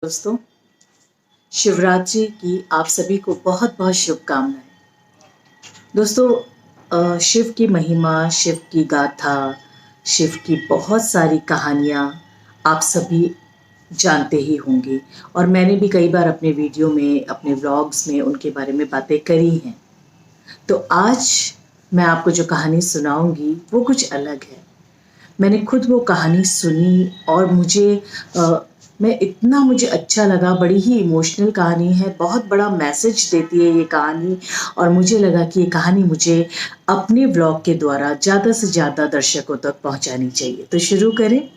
दोस्तों, शिवरात्रि की आप सभी को बहुत बहुत शुभकामनाएं। दोस्तों, शिव की महिमा, शिव की गाथा, शिव की बहुत सारी कहानियाँ आप सभी जानते ही होंगे और मैंने भी कई बार अपने वीडियो में, अपने व्लॉग्स में उनके बारे में बातें करी हैं। तो आज मैं आपको जो कहानी सुनाऊंगी वो कुछ अलग है। मैंने खुद वो कहानी सुनी और मुझे अच्छा लगा। बड़ी ही इमोशनल कहानी है, बहुत बड़ा मैसेज देती है ये कहानी और मुझे लगा कि ये कहानी मुझे अपने व्लॉग के द्वारा ज़्यादा से ज़्यादा दर्शकों तक पहुंचानी चाहिए। तो शुरू करें।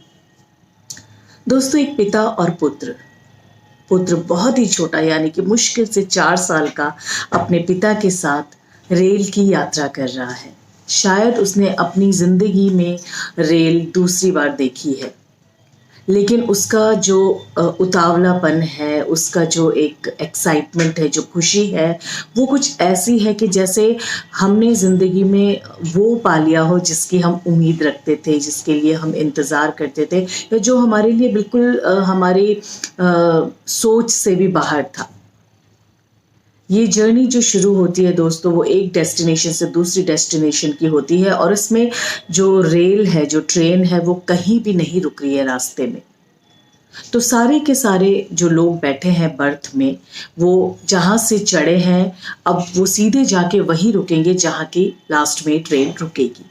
दोस्तों, एक पिता और पुत्र बहुत ही छोटा, यानी कि मुश्किल से 4 साल का, अपने पिता के साथ रेल की यात्रा कर रहा है। शायद उसने अपनी ज़िंदगी में रेल दूसरी बार देखी है, लेकिन उसका जो उतावलापन है, उसका जो एक एक्साइटमेंट है, जो खुशी है, वो कुछ ऐसी है कि जैसे हमने ज़िंदगी में वो पा लिया हो जिसकी हम उम्मीद रखते थे, जिसके लिए हम इंतज़ार करते थे, या जो हमारे लिए बिल्कुल हमारी सोच से भी बाहर था। ये जर्नी जो शुरू होती है दोस्तों, वो एक डेस्टिनेशन से दूसरी डेस्टिनेशन की होती है और इसमें जो रेल है, जो ट्रेन है, वो कहीं भी नहीं रुक रही है रास्ते में। तो सारे के सारे जो लोग बैठे हैं बर्थ में, वो जहाँ से चढ़े हैं, अब वो सीधे जाके वहीं रुकेंगे जहाँ की लास्ट में ट्रेन रुकेगी।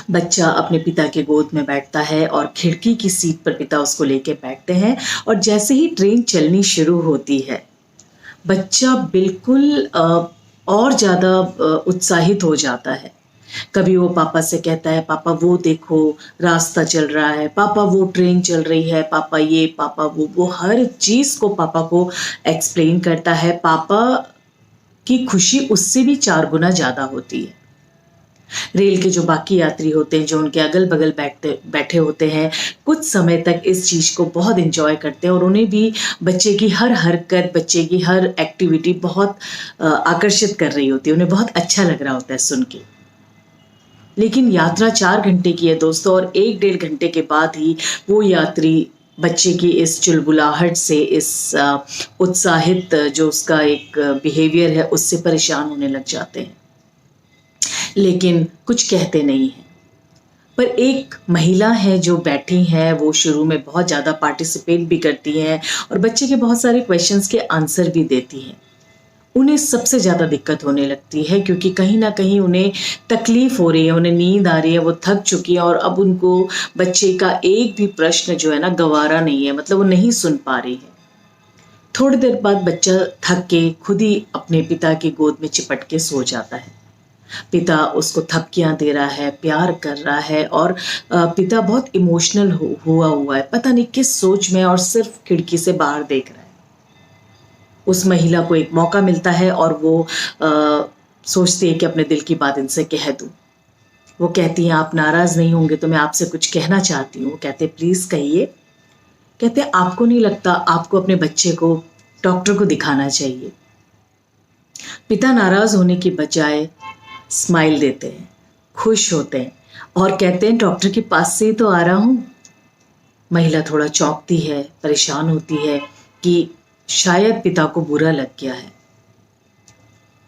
बच्चा अपने पिता के गोद में बैठता है और खिड़की की सीट पर पिता उसको लेके बैठते हैं और जैसे ही ट्रेन चलनी शुरू होती है, बच्चा बिल्कुल और ज़्यादा उत्साहित हो जाता है। कभी वो पापा से कहता है, पापा वो देखो रास्ता चल रहा है, पापा वो ट्रेन चल रही है, पापा ये, पापा वो हर चीज़ को पापा को एक्सप्लेन करता है। पापा की खुशी उससे भी 4 गुना ज़्यादा होती है। रेल के जो बाकी यात्री होते हैं, जो उनके अगल बगल बैठे होते हैं, कुछ समय तक इस चीज़ को बहुत इंजॉय करते हैं और उन्हें भी बच्चे की हर हरकत, बच्चे की हर एक्टिविटी बहुत आकर्षित कर रही होती है। उन्हें बहुत अच्छा लग रहा होता है सुन के। लेकिन यात्रा 4 घंटे की है दोस्तों, और 1-1.5 घंटे के बाद ही वो यात्री बच्चे की इस चुलबुलाहट से, इस उत्साहित जो उसका एक बिहेवियर है, उससे परेशान होने लग जाते हैं, लेकिन कुछ कहते नहीं हैं। पर एक महिला है जो बैठी हैं, वो शुरू में बहुत ज़्यादा पार्टिसिपेट भी करती हैं और बच्चे के बहुत सारे क्वेश्चंस के आंसर भी देती हैं। उन्हें सबसे ज़्यादा दिक्कत होने लगती है क्योंकि कहीं ना कहीं उन्हें तकलीफ हो रही है, उन्हें नींद आ रही है, वो थक चुकी है और अब उनको बच्चे का एक भी प्रश्न जो है ना गवारा नहीं है, मतलब वो नहीं सुन पा रही है। थोड़ी देर बाद बच्चा थक के खुद ही अपने पिता की गोद में चिपट के सो जाता है। पिता उसको थपकियां दे रहा है, प्यार कर रहा है और पिता बहुत इमोशनल हुआ है, पता नहीं किस सोच में, और सिर्फ खिड़की से बाहर देख रहा है। उस महिला को एक मौका मिलता है और वो सोचती है कि अपने दिल की बात इनसे कह दूं। वो कहती हैं, आप नाराज नहीं होंगे तो मैं आपसे कुछ कहना चाहती हूँ। वो कहते प्लीज कहिए। कहते आपको नहीं लगता आपको अपने बच्चे को डॉक्टर को दिखाना चाहिए? पिता नाराज होने की बजाय स्माइल देते हैं, खुश होते हैं और कहते हैं डॉक्टर के पास से तो आ रहा हूं। महिला थोड़ा चौंकती है, परेशान होती है कि शायद पिता को बुरा लग गया है।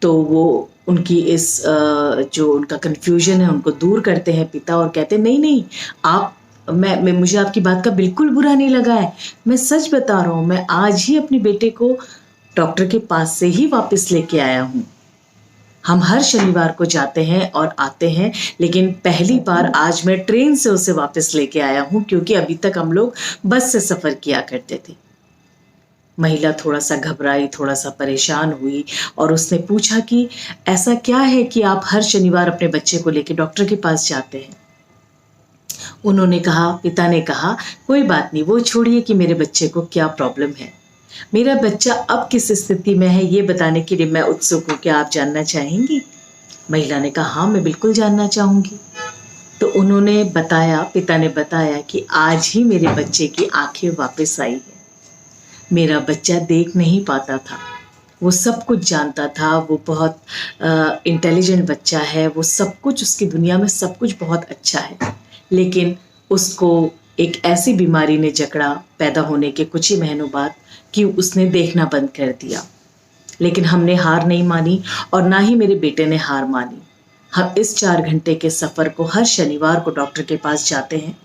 तो वो उनकी इस जो उनका कंफ्यूजन है उनको दूर करते हैं पिता और कहते हैं नहीं नहीं, आप मैं मुझे आपकी बात का बिल्कुल बुरा नहीं लगा है, मैं सच बता रहा हूँ, मैं आज ही अपने बेटे को डॉक्टर के पास से ही वापस लेके आया हूँ। हम हर शनिवार को जाते हैं और आते हैं, लेकिन पहली बार आज मैं ट्रेन से उसे वापस लेके आया हूँ क्योंकि अभी तक हम लोग बस से सफ़र किया करते थे। महिला थोड़ा सा घबराई, थोड़ा सा परेशान हुई और उसने पूछा कि ऐसा क्या है कि आप हर शनिवार अपने बच्चे को लेके डॉक्टर के पास जाते हैं? उन्होंने कहा, पिता ने कहा, कोई बात नहीं, वो छोड़िए कि मेरे बच्चे को क्या प्रॉब्लम है। मेरा बच्चा अब किस स्थिति में है ये बताने के लिए मैं उत्सुक हूँ, क्या आप जानना चाहेंगी? महिला ने कहा, हाँ मैं बिल्कुल जानना चाहूँगी। तो उन्होंने बताया, पिता ने बताया कि आज ही मेरे बच्चे की आंखें वापस आई है। मेरा बच्चा देख नहीं पाता था, वो सब कुछ जानता था, वो बहुत इंटेलिजेंट बच्चा है, वो सब कुछ, उसकी दुनिया में सब कुछ बहुत अच्छा है, लेकिन उसको एक ऐसी बीमारी ने जकड़ा पैदा होने के कुछ ही महीनों बाद कि उसने देखना बंद कर दिया। लेकिन हमने हार नहीं मानी और ना ही मेरे बेटे ने हार मानी। हम इस 4 घंटे के सफ़र को हर शनिवार को डॉक्टर के पास जाते हैं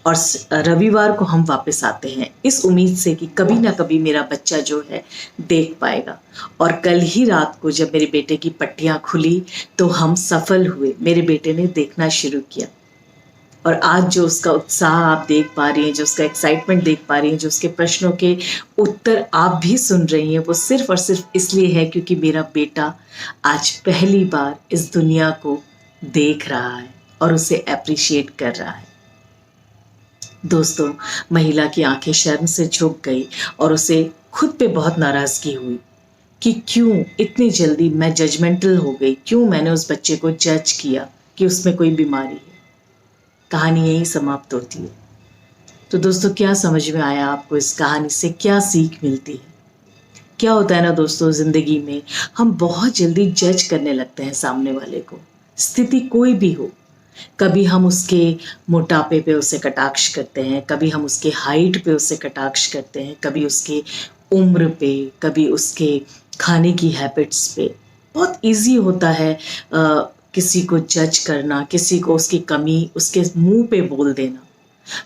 और रविवार को हम वापस आते हैं, इस उम्मीद से कि कभी ना कभी मेरा बच्चा जो है देख पाएगा। और कल ही रात को जब मेरे बेटे की पट्टियां खुली तो हम सफल हुए, मेरे बेटे ने देखना शुरू किया। और आज जो उसका उत्साह आप देख पा रही हैं, जो उसका एक्साइटमेंट देख पा रही हैं, जो उसके प्रश्नों के उत्तर आप भी सुन रही हैं, वो सिर्फ और सिर्फ इसलिए है क्योंकि मेरा बेटा आज पहली बार इस दुनिया को देख रहा है और उसे अप्रिशिएट कर रहा है। दोस्तों, महिला की आंखें शर्म से झुक गई और उसे खुद पे बहुत नाराजगी हुई कि क्यों इतनी जल्दी मैं जजमेंटल हो गई, क्यों मैंने उस बच्चे को जज किया कि उसमें कोई बीमारी है। कहानी यही समाप्त होती है। तो दोस्तों, क्या समझ में आया आपको? इस कहानी से क्या सीख मिलती है? क्या होता है ना दोस्तों, जिंदगी में हम बहुत जल्दी जज करने लगते हैं सामने वाले को, स्थिति कोई भी हो। कभी हम उसके मोटापे पे उसे कटाक्ष करते हैं, कभी हम उसके हाइट पे उसे कटाक्ष करते हैं, कभी उसके उम्र पे, कभी उसके खाने की हैबिट्स पे। बहुत इजी होता है किसी को जज करना, किसी को उसकी कमी उसके मुंह पे बोल देना,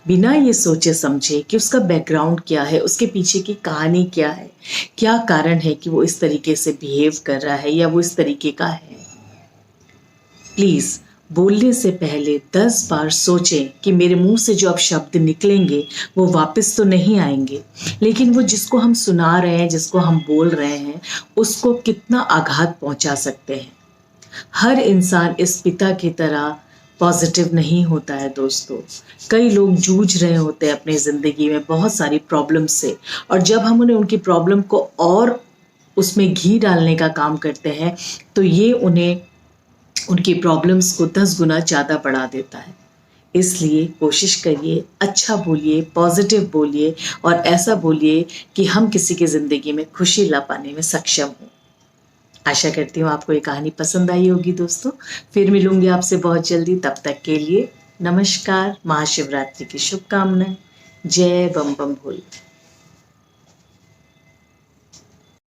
बिना ये सोचे समझे कि उसका बैकग्राउंड क्या है, उसके पीछे की कहानी क्या है, क्या कारण है कि वो इस तरीके से बिहेव कर रहा है या वो इस तरीके का है। प्लीज़ बोलने से पहले 10 बार सोचें कि मेरे मुंह से जो अब शब्द निकलेंगे वो वापस तो नहीं आएंगे, लेकिन वो जिसको हम सुना रहे हैं, जिसको हम बोल रहे हैं, उसको कितना आघात पहुंचा सकते हैं। हर इंसान इस पिता की तरह पॉजिटिव नहीं होता है दोस्तों। कई लोग जूझ रहे होते हैं अपनी ज़िंदगी में बहुत सारी प्रॉब्लम से, और जब हम उन्हें उनकी प्रॉब्लम को और उसमें घी डालने का काम करते हैं तो ये उन्हें उनकी प्रॉब्लम्स को 10 गुना ज़्यादा बढ़ा देता है। इसलिए कोशिश करिए, अच्छा बोलिए, पॉजिटिव बोलिए और ऐसा बोलिए कि हम किसी की ज़िंदगी में खुशी ला पाने में सक्षम हों। आशा करती हूँ आपको ये कहानी पसंद आई होगी दोस्तों। फिर मिलूंगी आपसे बहुत जल्दी, तब तक के लिए नमस्कार। महाशिवरात्रि की शुभकामनाएं। जय बम बम भोले।